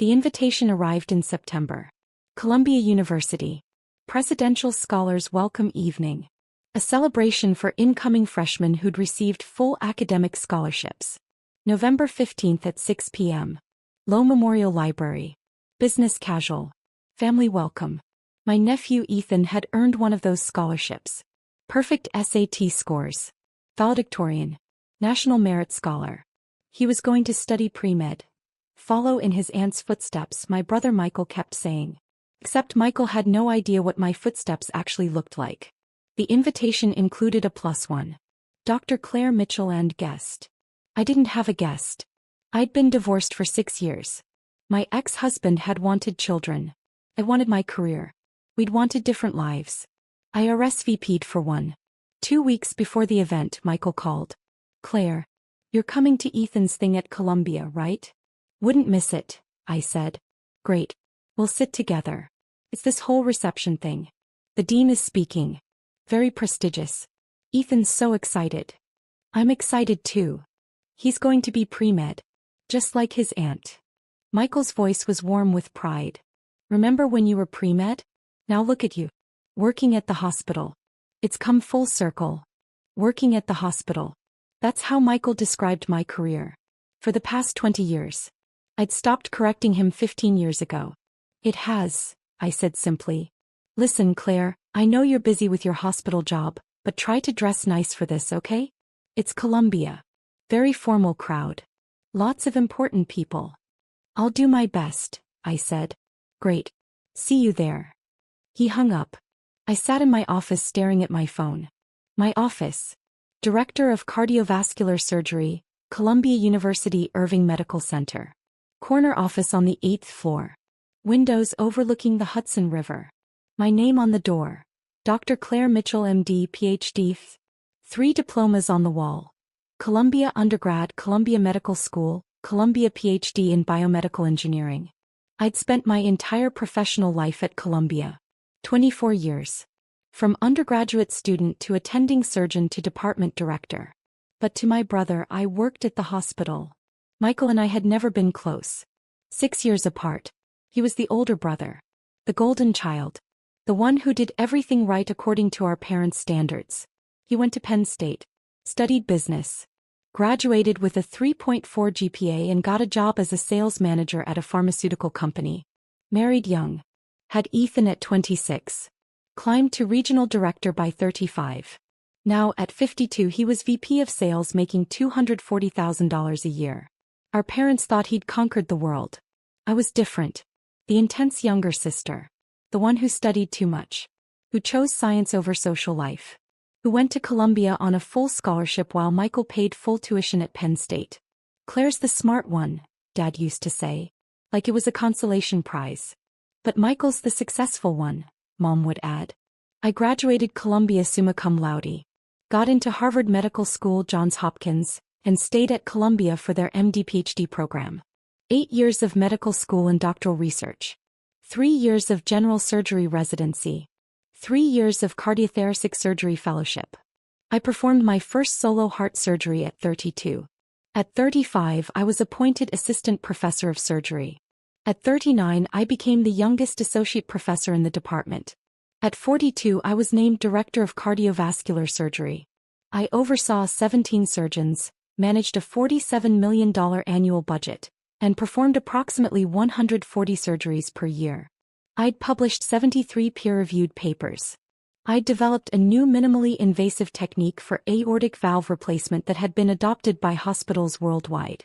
The invitation arrived in September. Columbia University. Presidential Scholars Welcome Evening. A celebration for incoming freshmen who'd received full academic scholarships. November 15th at 6 p.m. Low Memorial Library. Business casual. Family welcome. My nephew Ethan had earned one of those scholarships. Perfect SAT scores. Valedictorian. National Merit Scholar. He was going to study pre-med. Follow in his aunt's footsteps, my brother Michael kept saying. Except Michael had no idea what my footsteps actually looked like. The invitation included a +1. Dr. Claire Mitchell and guest. I didn't have a guest. I'd been divorced for 6 years. My ex-husband had wanted children. I wanted my career. We'd wanted different lives. I RSVP'd for one. 2 weeks before the event, Michael called. Claire, you're coming to Ethan's thing at Columbia, right? Wouldn't miss it, I said. Great. We'll sit together. It's this whole reception thing. The dean is speaking. Very prestigious. Ethan's so excited. I'm excited too. He's going to be pre-med. Just like his aunt. Michael's voice was warm with pride. Remember when you were pre-med? Now look at you. Working at the hospital. It's come full circle. Working at the hospital. That's how Michael described my career. For the past 20 years. I'd stopped correcting him 15 years ago. It has, I said simply. Listen, Claire, I know you're busy with your hospital job, but try to dress nice for this, okay? It's Columbia. Very formal crowd. Lots of important people. I'll do my best, I said. Great. See you there. He hung up. I sat in my office staring at my phone. My office. Director of Cardiovascular Surgery, Columbia University Irving Medical Center. Corner office on the 8th floor. Windows overlooking the Hudson River. My name on the door. Dr. Claire Mitchell MD PhD. 3 diplomas on the wall. Columbia undergrad, Columbia Medical School, Columbia PhD in Biomedical Engineering. I'd spent my entire professional life at Columbia. 24 years. From undergraduate student to attending surgeon to department director. But to my brother, I worked at the hospital. Michael and I had never been close. 6 years apart. He was the older brother. The golden child. The one who did everything right according to our parents' standards. He went to Penn State. Studied business. Graduated with a 3.4 GPA and got a job as a sales manager at a pharmaceutical company. Married young. Had Ethan at 26. Climbed to regional director by 35. Now, at 52, he was VP of sales making $240,000 a year. Our parents thought he'd conquered the world. I was different. The intense younger sister. The one who studied too much. Who chose science over social life. Who went to Columbia on a full scholarship while Michael paid full tuition at Penn State. Claire's the smart one, Dad used to say. Like it was a consolation prize. But Michael's the successful one, Mom would add. I graduated Columbia summa cum laude. Got into Harvard Medical School, Johns Hopkins, and stayed at Columbia for their MD-PhD program. 8 years of medical school and doctoral research. 3 years of general surgery residency. 3 years of cardiothoracic surgery fellowship. I performed my first solo heart surgery at 32. At 35, I was appointed assistant professor of surgery. At 39, I became the youngest associate professor in the department. At 42, I was named director of cardiovascular surgery. I oversaw 17 surgeons, managed a $47 million annual budget, and performed approximately 140 surgeries per year. I'd published 73 peer-reviewed papers. I'd developed a new minimally invasive technique for aortic valve replacement that had been adopted by hospitals worldwide.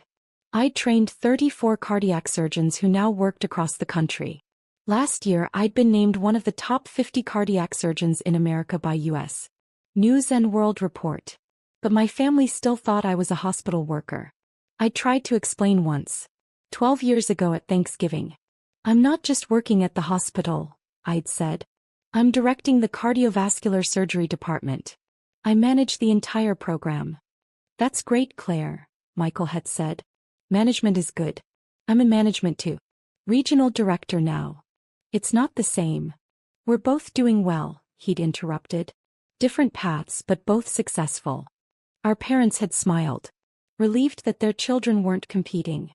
I'd trained 34 cardiac surgeons who now worked across the country. Last year, I'd been named one of the top 50 cardiac surgeons in America by U.S. News and World Report. But my family still thought I was a hospital worker. I tried to explain once. 12 years ago at Thanksgiving. I'm not just working at the hospital, I'd said. I'm directing the cardiovascular surgery department. I manage the entire program. That's great, Claire, Michael had said. Management is good. I'm in management too. Regional director now. It's not the same. We're both doing well, he'd interrupted. Different paths but both successful. Our parents had smiled. Relieved that their children weren't competing.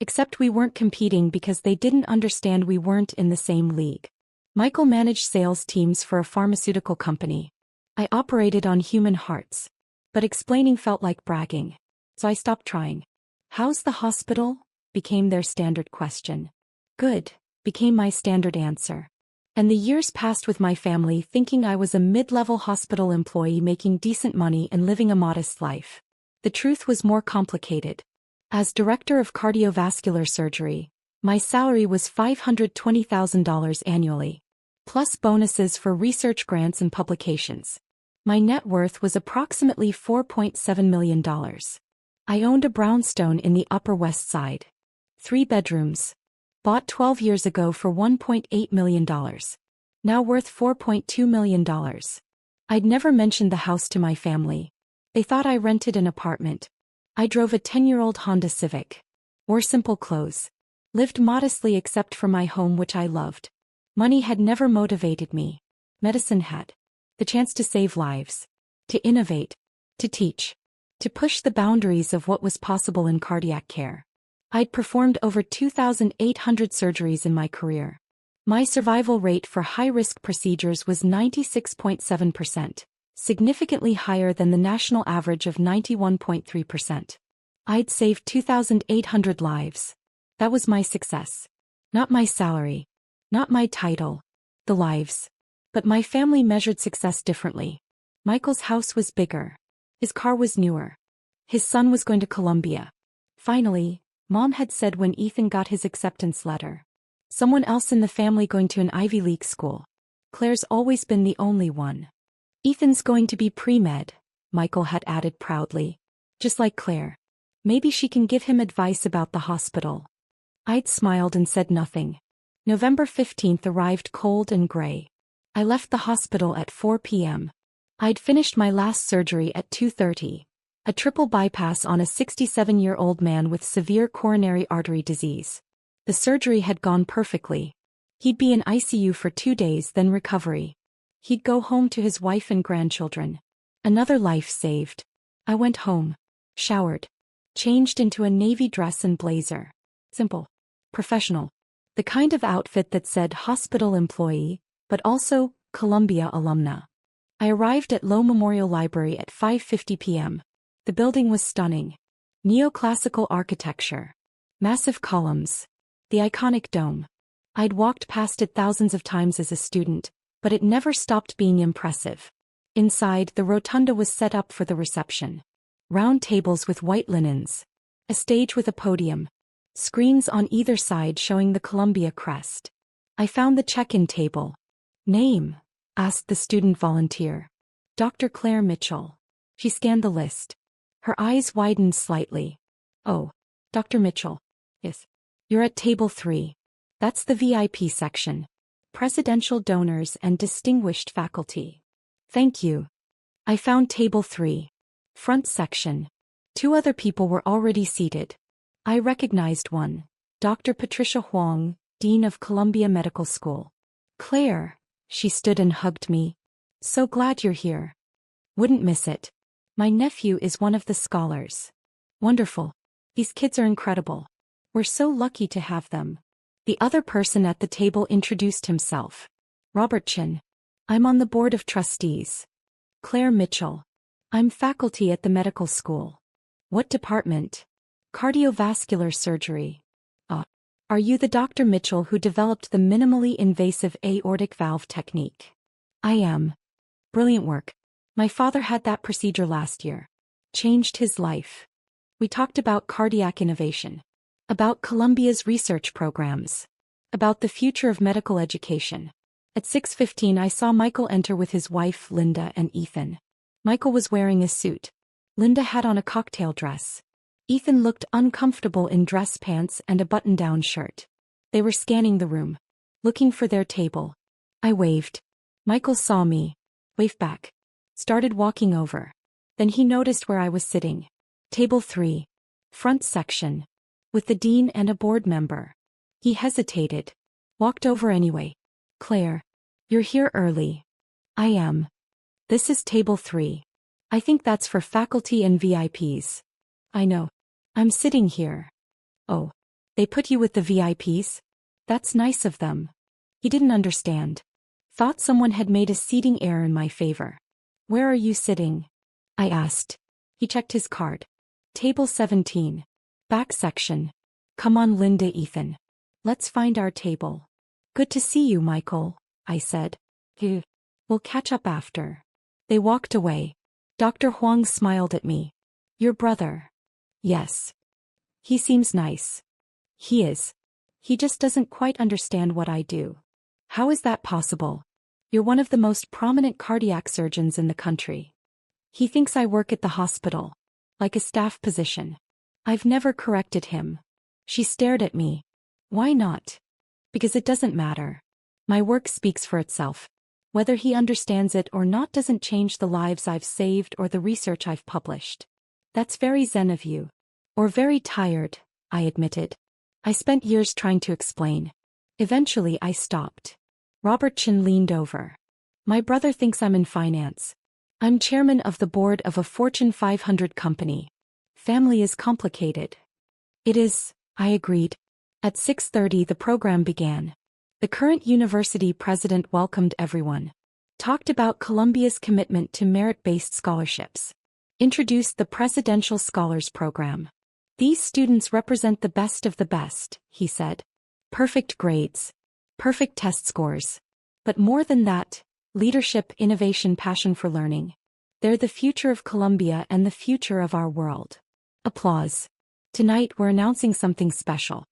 Except we weren't competing because they didn't understand we weren't in the same league. Michael managed sales teams for a pharmaceutical company. I operated on human hearts. But explaining felt like bragging. So I stopped trying. "How's the hospital?" became their standard question. "Good," became my standard answer. And the years passed with my family thinking I was a mid-level hospital employee making decent money and living a modest life. The truth was more complicated. As director of cardiovascular surgery, my salary was $520,000 annually, plus bonuses for research grants and publications. My net worth was approximately $4.7 million. I owned a brownstone in the Upper West Side. 3 bedrooms. Bought 12 years ago for $1.8 million. Now worth $4.2 million. I'd never mentioned the house to my family. They thought I rented an apartment. I drove a 10-year-old Honda Civic. Wore simple clothes. Lived modestly except for my home which I loved. Money had never motivated me. Medicine had. The chance to save lives. To innovate. To teach. To push the boundaries of what was possible in cardiac care. I'd performed over 2,800 surgeries in my career. My survival rate for high-risk procedures was 96.7%, significantly higher than the national average of 91.3%. I'd saved 2,800 lives. That was my success. Not my salary. Not my title. The lives. But my family measured success differently. Michael's house was bigger. His car was newer. His son was going to Columbia. Finally, Mom had said when Ethan got his acceptance letter. Someone else in the family going to an Ivy League school. Claire's always been the only one. Ethan's going to be pre-med, Michael had added proudly. Just like Claire. Maybe she can give him advice about the hospital. I'd smiled and said nothing. November 15th arrived cold and gray. I left the hospital at 4 p.m. I'd finished my last surgery at 2:30. A triple bypass on a 67-year-old man with severe coronary artery disease. The surgery had gone perfectly. He'd be in ICU for 2 days then recovery. He'd go home to his wife and grandchildren. Another life saved. I went home. Showered. Changed into a navy dress and blazer. Simple. Professional. The kind of outfit that said hospital employee, but also Columbia alumna. I arrived at Low Memorial Library at 5:50 p.m. The building was stunning. Neoclassical architecture. Massive columns. The iconic dome. I'd walked past it thousands of times as a student, but it never stopped being impressive. Inside, the rotunda was set up for the reception. Round tables with white linens. A stage with a podium. Screens on either side showing the Columbia crest. I found the check-in table. "Name?" asked the student volunteer. "Dr. Claire Mitchell." She scanned the list. Her eyes widened slightly. "Oh, Dr. Mitchell. Yes. You're at table 3. That's the VIP section. Presidential donors and distinguished faculty." "Thank you." I found table 3. Front section. 2 other people were already seated. I recognized one. Dr. Patricia Huang, Dean of Columbia Medical School. "Claire." She stood and hugged me. "So glad you're here. Wouldn't miss it. My nephew is one of the scholars." "Wonderful. These kids are incredible. We're so lucky to have them." The other person at the table introduced himself. "Robert Chin. I'm on the board of trustees." "Claire Mitchell. I'm faculty at the medical school." "What department?" "Cardiovascular surgery." Are you the Dr. Mitchell who developed the minimally invasive aortic valve technique?" "I am." "Brilliant work. My father had that procedure last year. Changed his life." We talked about cardiac innovation. About Columbia's research programs. About the future of medical education. At 6:15 I saw Michael enter with his wife Linda and Ethan. Michael was wearing a suit. Linda had on a cocktail dress. Ethan looked uncomfortable in dress pants and a button-down shirt. They were scanning the room. Looking for their table. I waved. Michael saw me. Waved back. Started walking over. Then he noticed where I was sitting. Table 3. Front section. With the dean and a board member. He hesitated. Walked over anyway. "Claire. You're here early." "I am." "This is table 3. I think that's for faculty and VIPs." "I know. I'm sitting here." "Oh. They put you with the VIPs? That's nice of them. He didn't understand. Thought someone had made a seating error in my favor. Where are you sitting? I asked. He checked his card. Table 17. Back section. Come on, Linda, Ethan. Let's find our table. Good to see you, Michael, I said. We'll catch up after. They walked away. Dr. Huang smiled at me. Your brother? Yes. He seems nice. He is. He just doesn't quite understand what I do. How is that possible? You're one of the most prominent cardiac surgeons in the country. He thinks I work at the hospital, like a staff position. I've never corrected him. She stared at me. Why not? Because it doesn't matter. My work speaks for itself. Whether he understands it or not doesn't change the lives I've saved or the research I've published. That's very zen of you. Or very tired, I admitted. I spent years trying to explain. Eventually I stopped. Robert Chin leaned over. My brother thinks I'm in finance. I'm chairman of the board of a Fortune 500 company. Family is complicated. It is, I agreed. At 6:30 the program began. The current university president welcomed everyone. Talked about Columbia's commitment to merit-based scholarships. Introduced the Presidential Scholars Program. These students represent the best of the best, he said. Perfect grades. Perfect test scores. But more than that, leadership, innovation, passion for learning. They're the future of Columbia and the future of our world. Applause. Tonight we're announcing something special.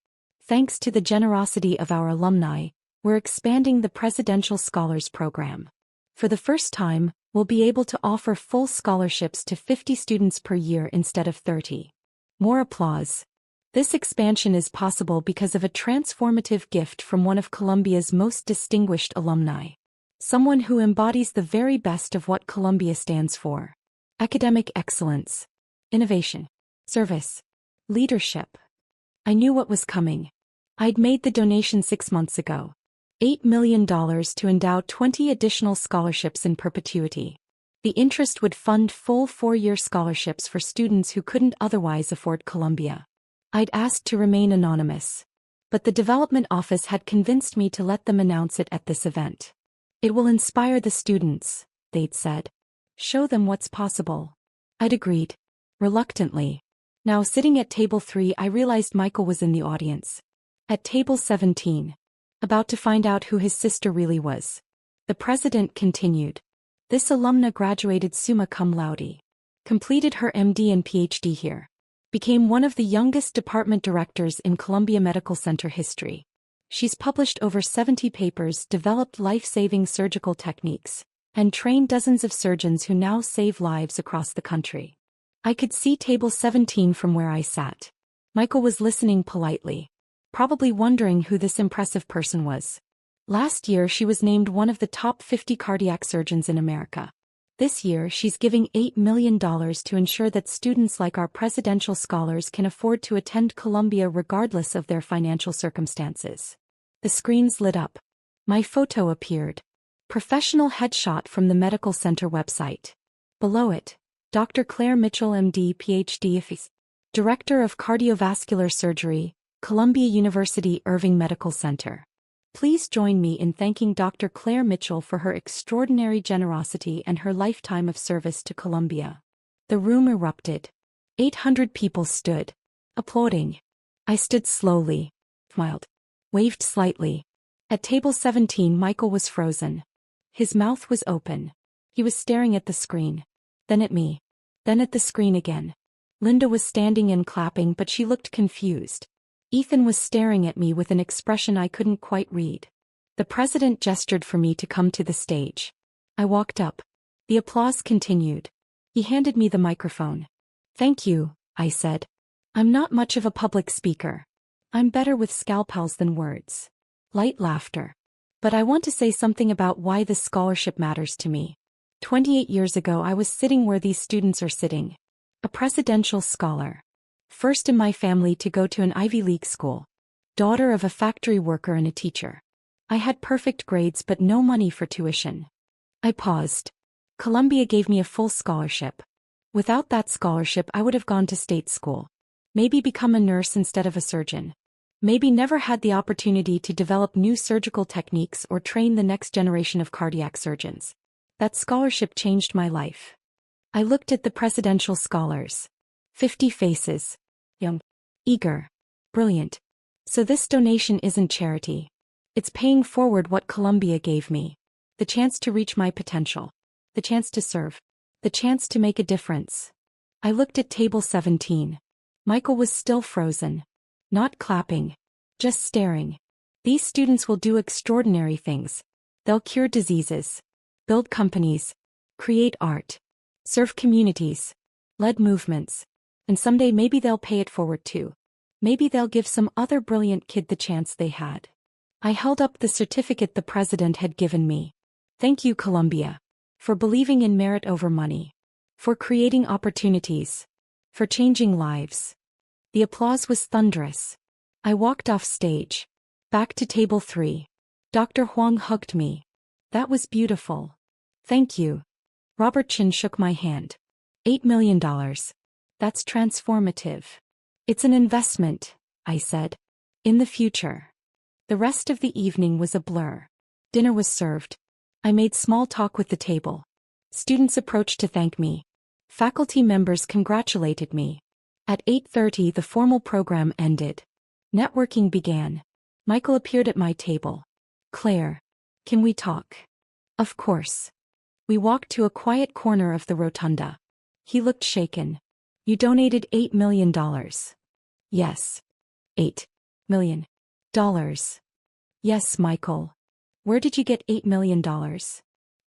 Thanks to the generosity of our alumni, we're expanding the Presidential Scholars Program. For the first time, we'll be able to offer full scholarships to 50 students per year instead of 30. More applause. This expansion is possible because of a transformative gift from one of Columbia's most distinguished alumni. Someone who embodies the very best of what Columbia stands for. Academic excellence. Innovation. Service. Leadership. I knew what was coming. I'd made the donation 6 months ago. $8 million to endow 20 additional scholarships in perpetuity. The interest would fund full 4-year scholarships for students who couldn't otherwise afford Columbia. I'd asked to remain anonymous. But the development office had convinced me to let them announce it at this event. It will inspire the students, they'd said. Show them what's possible. I'd agreed. Reluctantly. Now sitting at table 3 I realized Michael was in the audience. At table 17. About to find out who his sister really was. The president continued. This alumna graduated summa cum laude. Completed her MD and PhD here. Became one of the youngest department directors in Columbia Medical Center history. She's published over 70 papers, developed life-saving surgical techniques, and trained dozens of surgeons who now save lives across the country. I could see table 17 from where I sat. Michael was listening politely. Probably wondering who this impressive person was. Last year she was named one of the top 50 cardiac surgeons in America. This year she's giving $8 million to ensure that students like our presidential scholars can afford to attend Columbia regardless of their financial circumstances. The screens lit up. My photo appeared. Professional headshot from the medical center website. Below it, Dr. Claire Mitchell MD PhD, Director of Cardiovascular Surgery, Columbia University Irving Medical Center. Please join me in thanking Dr. Claire Mitchell for her extraordinary generosity and her lifetime of service to Columbia. The room erupted. 800 people stood, applauding. I stood slowly, smiled, waved slightly. At table 17 Michael was frozen. His mouth was open. He was staring at the screen. Then at me. Then at the screen again. Linda was standing and clapping, but she looked confused. Ethan was staring at me with an expression I couldn't quite read. The president gestured for me to come to the stage. I walked up. The applause continued. He handed me the microphone. Thank you, I said. I'm not much of a public speaker. I'm better with scalpels than words. Light laughter. But I want to say something about why this scholarship matters to me. 28 years ago I was sitting where these students are sitting. A presidential scholar. First in my family to go to an Ivy League school. Daughter of a factory worker and a teacher. I had perfect grades but no money for tuition. I paused. Columbia gave me a full scholarship. Without that scholarship I would have gone to state school. Maybe become a nurse instead of a surgeon. Maybe never had the opportunity to develop new surgical techniques or train the next generation of cardiac surgeons. That scholarship changed my life. I looked at the presidential scholars. 50 faces. Young. Eager. Brilliant. So this donation isn't charity. It's paying forward what Columbia gave me. The chance to reach my potential. The chance to serve. The chance to make a difference. I looked at table 17. Michael was still frozen. Not clapping. Just staring. These students will do extraordinary things. They'll cure diseases. Build companies. Create art. Serve communities. Lead movements. And someday maybe they'll pay it forward too. Maybe they'll give some other brilliant kid the chance they had. I held up the certificate the president had given me. Thank you, Columbia. For believing in merit over money. For creating opportunities. For changing lives. The applause was thunderous. I walked off stage. Back to table 3. Dr. Huang hugged me. That was beautiful. Thank you. Robert Chin shook my hand. $8 million. That's transformative. It's an investment, I said. In the future. The rest of the evening was a blur. Dinner was served. I made small talk with the table. Students approached to thank me. Faculty members congratulated me. At 8:30 the formal program ended. Networking began. Michael appeared at my table. Claire, can we talk? Of course. We walked to a quiet corner of the rotunda. He looked shaken. You donated $8 million. Yes. $8 million. Yes, Michael. Where did you get $8 million?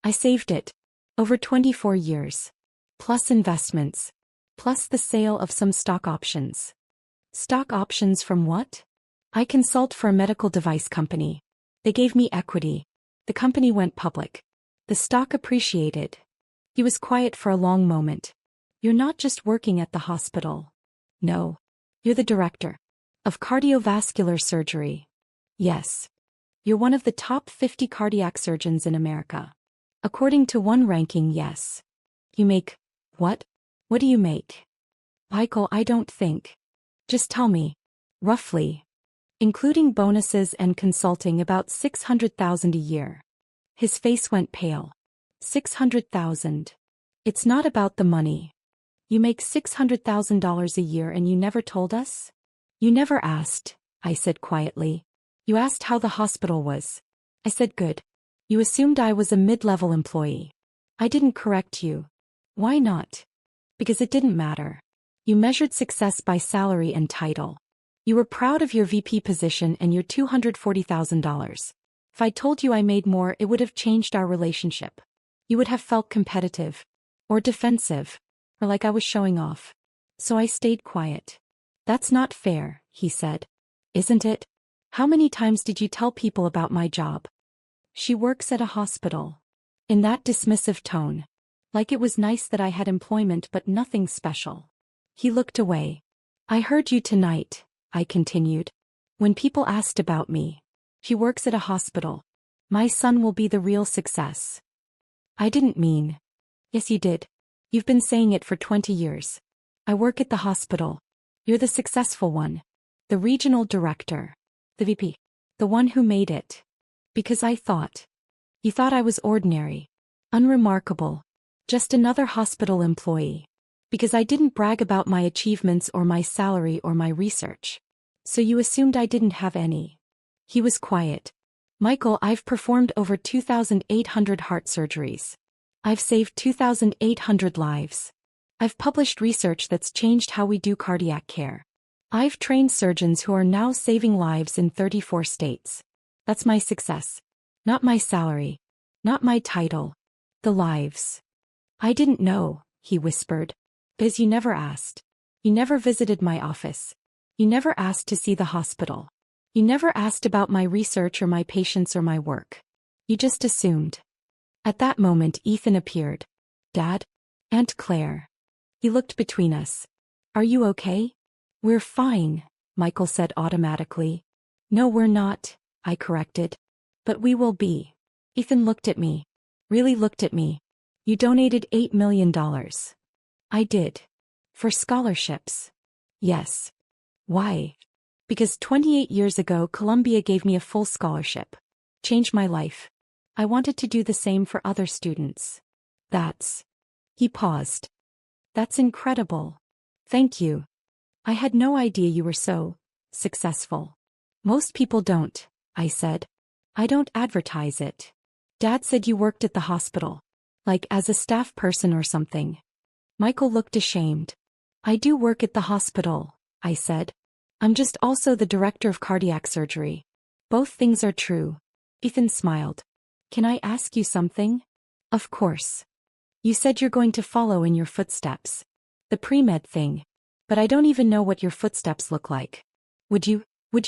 I saved it. Over 24 years. Plus investments. Plus the sale of some stock options. Stock options from what? I consult for a medical device company. They gave me equity. The company went public. The stock appreciated. He was quiet for a long moment. You're not just working at the hospital. No. You're the director. Of cardiovascular surgery. Yes. You're one of the top 50 cardiac surgeons in America. According to one ranking, yes. You make, what? What do you make? Michael, I don't think. Just tell me. Roughly. Including bonuses and consulting, about $600,000 a year. His face went pale. $600,000. It's not about the money. You make $600,000 a year and you never told us? You never asked, I said quietly. You asked how the hospital was. I said good. You assumed I was a mid-level employee. I didn't correct you. Why not? Because it didn't matter. You measured success by salary and title. You were proud of your VP position and your $240,000. If I told you I made more, it would have changed our relationship. You would have felt competitive. Or defensive. Or like I was showing off. So I stayed quiet. That's not fair, he said. Isn't it? How many times did you tell people about my job? She works at a hospital. In that dismissive tone. Like it was nice that I had employment but nothing special. He looked away. I heard you tonight, I continued. When people asked about me. She works at a hospital. My son will be the real success. I didn't mean. Yes, you did. You've been saying it for 20 years. I work at the hospital. You're the successful one. The regional director. The VP. The one who made it. Because I thought. You thought I was ordinary. Unremarkable. Just another hospital employee. Because I didn't brag about my achievements or my salary or my research. So you assumed I didn't have any. He was quiet. Michael, I've performed over 2,800 heart surgeries. I've saved 2,800 lives. I've published research that's changed how we do cardiac care. I've trained surgeons who are now saving lives in 34 states. That's my success. Not my salary. Not my title. The lives. I didn't know, he whispered. Because you never asked. You never visited my office. You never asked to see the hospital. You never asked about my research or my patients or my work. You just assumed. At that moment Ethan appeared. Dad? Aunt Claire. He looked between us. Are you okay? We're fine, Michael said automatically. No, we're not, I corrected. But we will be. Ethan looked at me. Really looked at me. You donated $8 million. I did. For scholarships. Yes. Why? Because 28 years ago Columbia gave me a full scholarship. Changed my life. I wanted to do the same for other students. That's... He paused. That's incredible. Thank you. I had no idea you were so successful. Most people don't, I said. I don't advertise it. Dad said you worked at the hospital. Like as a staff person or something. Michael looked ashamed. I do work at the hospital, I said. I'm just also the director of cardiac surgery. Both things are true. Ethan smiled. Can I ask you something? Of course. You said you're going to follow in your footsteps. The pre-med thing. But I don't even know what your footsteps look like. Would you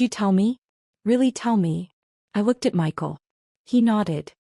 tell me? Really tell me? I looked at Michael. He nodded.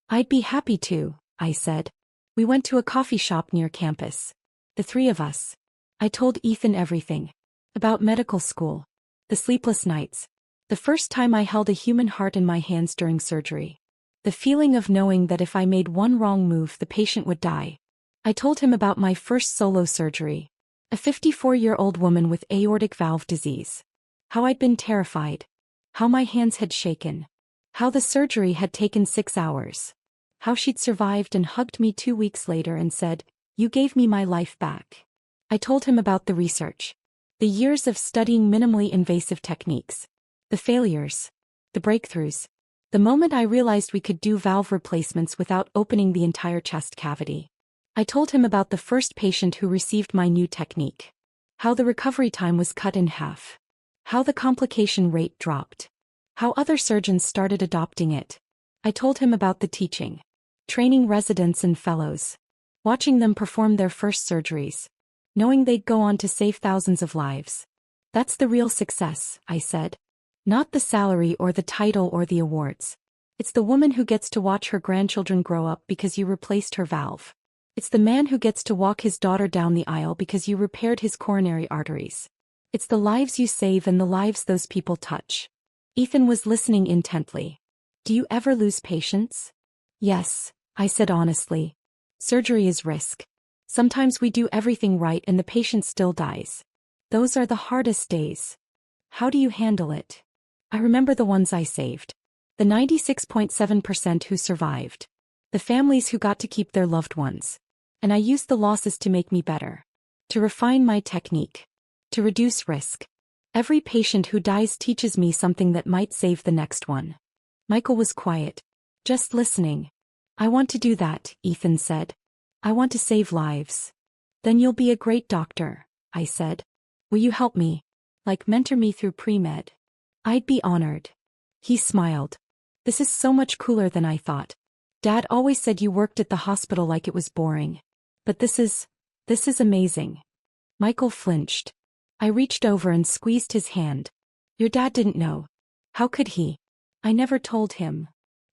I'd be happy to, I said. We went to a coffee shop near campus. The three of us. I told Ethan everything. About medical school. The sleepless nights. The first time I held a human heart in my hands during surgery. The feeling of knowing that if I made one wrong move the patient would die. I told him about my first solo surgery. A 54-year-old woman with aortic valve disease. How I'd been terrified. How my hands had shaken. How the surgery had taken 6 hours. How she'd survived and hugged me 2 weeks later and said, "You gave me my life back." I told him about the research. The years of studying minimally invasive techniques. The failures. The breakthroughs. The moment I realized we could do valve replacements without opening the entire chest cavity. I told him about the first patient who received my new technique. How the recovery time was cut in half. How the complication rate dropped. How other surgeons started adopting it. I told him about the teaching. Training residents and fellows. Watching them perform their first surgeries. Knowing they'd go on to save thousands of lives. That's the real success, I said. Not the salary or the title or the awards. It's the woman who gets to watch her grandchildren grow up because you replaced her valve. It's the man who gets to walk his daughter down the aisle because you repaired his coronary arteries. It's the lives you save and the lives those people touch. Ethan was listening intently. Do you ever lose patience? Yes, I said honestly. Surgery is risk. Sometimes we do everything right and the patient still dies. Those are the hardest days. How do you handle it? I remember the ones I saved. The 96.7% who survived. The families who got to keep their loved ones. And I used the losses to make me better. To refine my technique. To reduce risk. Every patient who dies teaches me something that might save the next one. Michael was quiet. Just listening. I want to do that, Ethan said. I want to save lives. Then you'll be a great doctor, I said. Will you help me? Like mentor me through pre-med? I'd be honored. He smiled. This is so much cooler than I thought. Dad always said you worked at the hospital like it was boring. But this is amazing. Michael flinched. I reached over and squeezed his hand. Your dad didn't know. How could he? I never told him.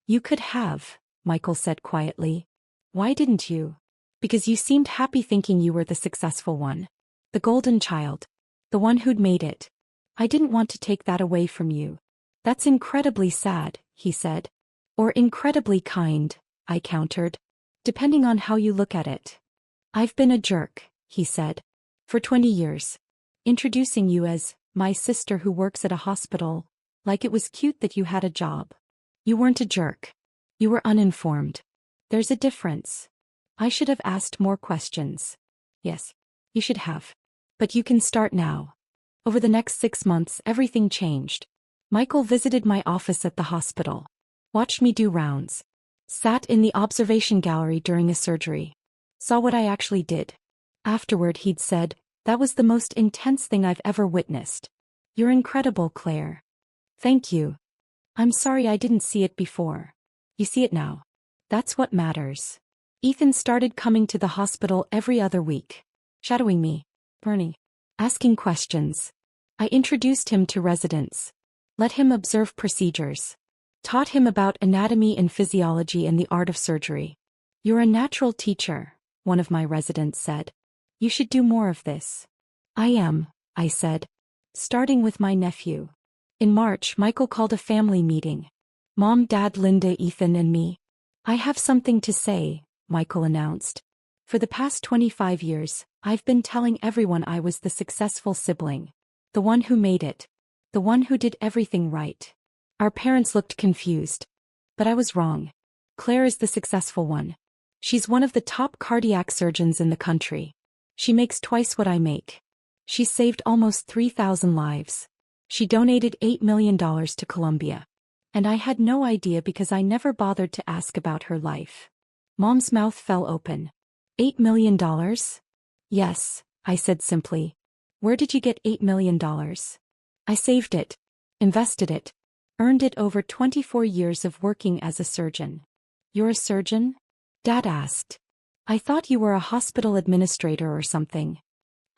You could have, Michael said quietly. Why didn't you? Because you seemed happy thinking you were the successful one. The golden child. The one who'd made it. I didn't want to take that away from you. That's incredibly sad, he said. Or incredibly kind, I countered. Depending on how you look at it. I've been a jerk, he said. For 20 years. Introducing you as my sister who works at a hospital, like it was cute that you had a job. You weren't a jerk. You were uninformed. There's a difference. I should have asked more questions. Yes, you should have. But you can start now. Over the next 6 months, everything changed. Michael visited my office at the hospital. Watched me do rounds. Sat in the observation gallery during a surgery. Saw what I actually did. Afterward he'd said, "That was the most intense thing I've ever witnessed. You're incredible, Claire." Thank you. I'm sorry I didn't see it before. You see it now. That's what matters. Ethan started coming to the hospital every other week. Shadowing me. Bernie. Asking questions. I introduced him to residents. Let him observe procedures. Taught him about anatomy and physiology and the art of surgery. You're a natural teacher, one of my residents said. You should do more of this. I am, I said. Starting with my nephew. In March, Michael called a family meeting. Mom, Dad, Linda, Ethan, and me. I have something to say, Michael announced. For the past 25 years, I've been telling everyone I was the successful sibling. The one who made it. The one who did everything right. Our parents looked confused. But I was wrong. Claire is the successful one. She's one of the top cardiac surgeons in the country. She makes twice what I make. She saved almost 3,000 lives. She donated $8 million to Colombia. And I had no idea because I never bothered to ask about her life. Mom's mouth fell open. $8 million? Yes, I said simply. Where did you get $8 million? I saved it. Invested it. Earned it over 24 years of working as a surgeon. You're a surgeon? Dad asked. I thought you were a hospital administrator or something.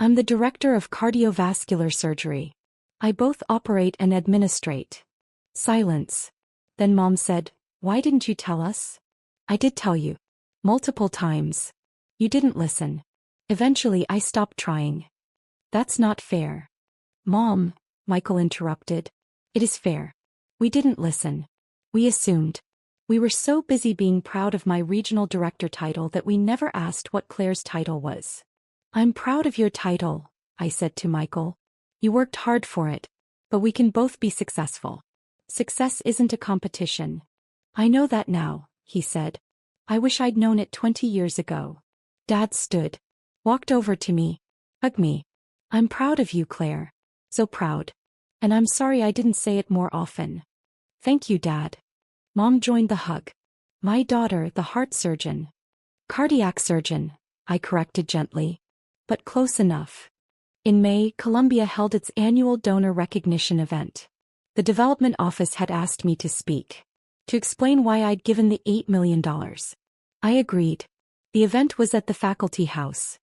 I'm the director of cardiovascular surgery. I both operate and administrate. Silence. Then Mom said, why didn't you tell us? I did tell you. Multiple times. You didn't listen. Eventually I stopped trying. That's not fair. Mom, Michael interrupted. It is fair. We didn't listen. We assumed. We were so busy being proud of my regional director title that we never asked what Claire's title was. I'm proud of your title, I said to Michael. You worked hard for it. But we can both be successful. Success isn't a competition. I know that now, he said. I wish I'd known it 20 years ago. Dad stood. Walked over to me. Hugged me. I'm proud of you, Claire. So proud. And I'm sorry I didn't say it more often. Thank you, Dad. Mom joined the hug. My daughter, the heart surgeon. Cardiac surgeon, I corrected gently. But close enough. In May, Colombia held its annual donor recognition event. The development office had asked me to speak. To explain why I'd given the $8 million. I agreed. The event was at the faculty house.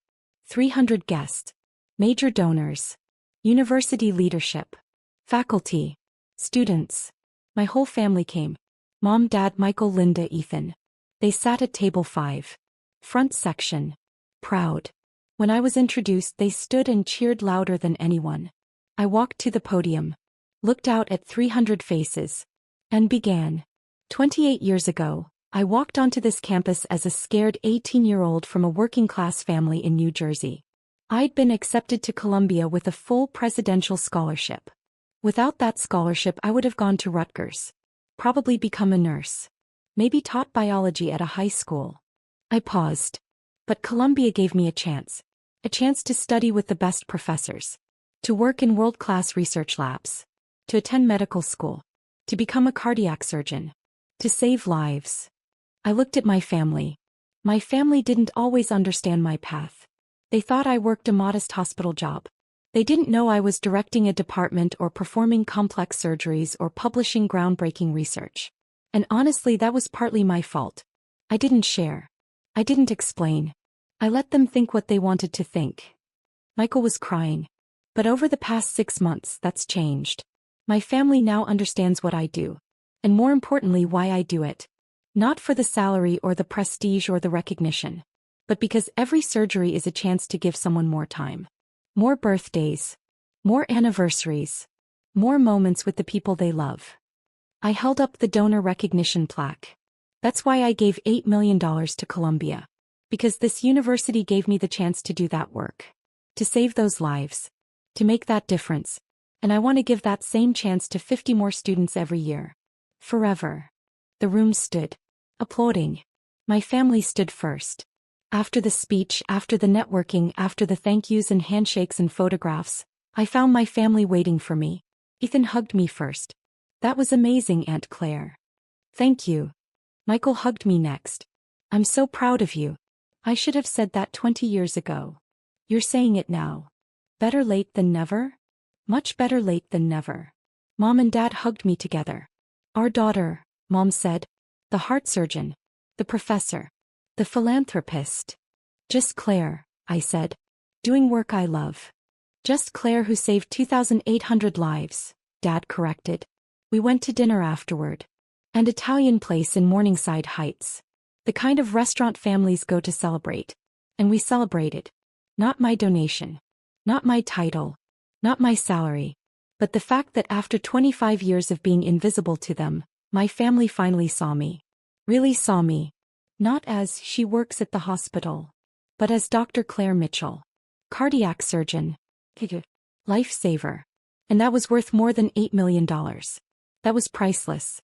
300 guests. Major donors. University leadership. Faculty. Students. My whole family came. Mom, Dad, Michael, Linda, Ethan. They sat at table 5. Front section. Proud. When I was introduced, they stood and cheered louder than anyone. I walked to the podium. Looked out at 300 faces. And began. 28 years ago, I walked onto this campus as a scared 18-year-old from a working-class family in New Jersey. I'd been accepted to Columbia with a full presidential scholarship. Without that scholarship, I would have gone to Rutgers. Probably become a nurse. Maybe taught biology at a high school. I paused. But Columbia gave me a chance. A chance to study with the best professors. To work in world-class research labs. To attend medical school. To become a cardiac surgeon. To save lives. I looked at my family. My family didn't always understand my path. They thought I worked a modest hospital job. They didn't know I was directing a department or performing complex surgeries or publishing groundbreaking research. And honestly, that was partly my fault. I didn't share. I didn't explain. I let them think what they wanted to think. Michael was crying. But over the past 6 months, that's changed. My family now understands what I do. And more importantly, why I do it. Not for the salary or the prestige or the recognition. But because every surgery is a chance to give someone more time. More birthdays. More anniversaries. More moments with the people they love. I held up the donor recognition plaque. That's why I gave $8 million to Columbia. Because this university gave me the chance to do that work. To save those lives. To make that difference. And I want to give that same chance to 50 more students every year. Forever. The room stood. Applauding. My family stood first. After the speech, after the networking, after the thank yous and handshakes and photographs, I found my family waiting for me. Ethan hugged me first. That was amazing, Aunt Claire. Thank you. Michael hugged me next. I'm so proud of you. I should have said that 20 years ago. You're saying it now. Better late than never? Much better late than never. Mom and Dad hugged me together. Our daughter, Mom said. The heart surgeon. The professor. The philanthropist. Just Claire, I said. Doing work I love. Just Claire who saved 2,800 lives, Dad corrected. We went to dinner afterward. An Italian place in Morningside Heights. The kind of restaurant families go to celebrate. And we celebrated. Not my donation. Not my title. Not my salary. But the fact that after 25 years of being invisible to them, my family finally saw me. Really saw me. Not as she works at the hospital. But as Dr. Claire Mitchell. Cardiac surgeon. Lifesaver. And that was worth more than $8 million. That was priceless.